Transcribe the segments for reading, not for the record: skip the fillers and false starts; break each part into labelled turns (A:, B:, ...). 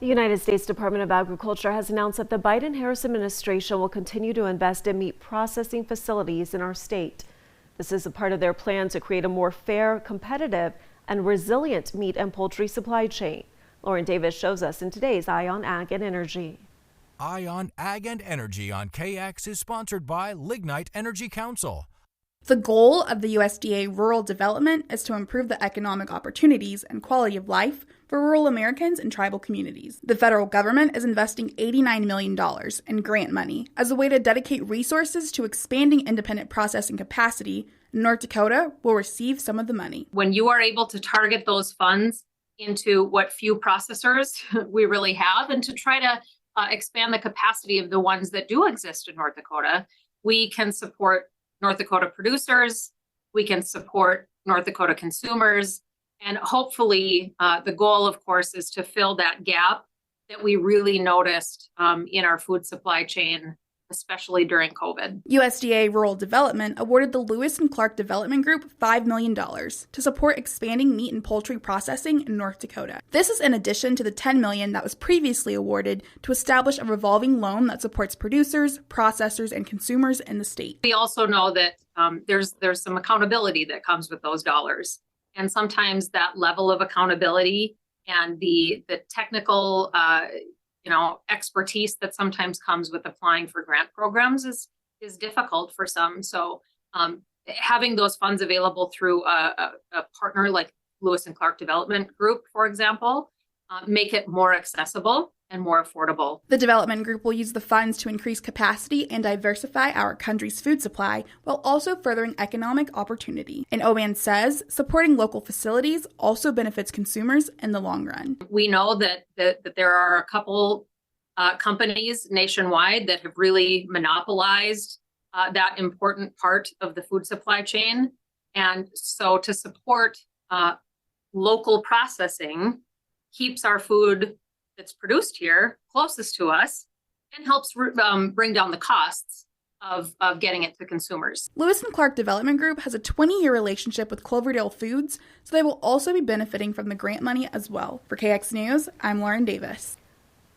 A: The United States Department of Agriculture has announced that the Biden-Harris administration will continue to invest in meat processing facilities in our state. This is a part of their plan to create a more fair, competitive, and resilient meat and poultry supply chain. Lauren Davis shows us in today's Eye on Ag and Energy.
B: Eye on Ag and Energy on KX is sponsored by Lignite Energy Council.
C: The goal of the USDA rural development is to improve the economic opportunities and quality of life for rural Americans and tribal communities. The federal government is investing $89 million in grant money as a way to dedicate resources to expanding independent processing capacity. North Dakota will receive some of the money.
D: When you are able to target those funds into what few processors we really have and to try to expand the capacity of the ones that do exist in North Dakota, we can support North Dakota producers, we can support North Dakota consumers, and hopefully the goal, of course, is to fill that gap that we really noticed in our food supply chain, especially during COVID.
C: USDA Rural Development awarded the Lewis and Clark Development Group $5 million to support expanding meat and poultry processing in North Dakota. This is in addition to the $10 million that was previously awarded to establish a revolving loan that supports producers, processors, and consumers in the state.
D: We also know that there's some accountability that comes with those dollars. And sometimes that level of accountability and the technical expertise that sometimes comes with applying for grant programs is difficult for some. So having those funds available through a partner like Lewis and Clark Development Group, for example, make it more accessible and more affordable.
C: The development group will use the funds to increase capacity and diversify our country's food supply while also furthering economic opportunity. And OAN says supporting local facilities also benefits consumers in the long run.
D: We know that there are a couple companies nationwide that have really monopolized that important part of the food supply chain. And so to support local processing keeps our food that's produced here closest to us and helps bring down the costs of getting it to consumers.
C: Lewis and Clark Development Group has a 20-year relationship with Cloverdale Foods, so they will also be benefiting from the grant money as well. For KX News, I'm Lauren Davis.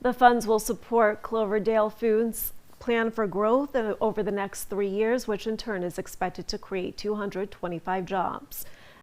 A: The funds will support Cloverdale Foods' plan for growth over the next 3 years, which in turn is expected to create 225 jobs.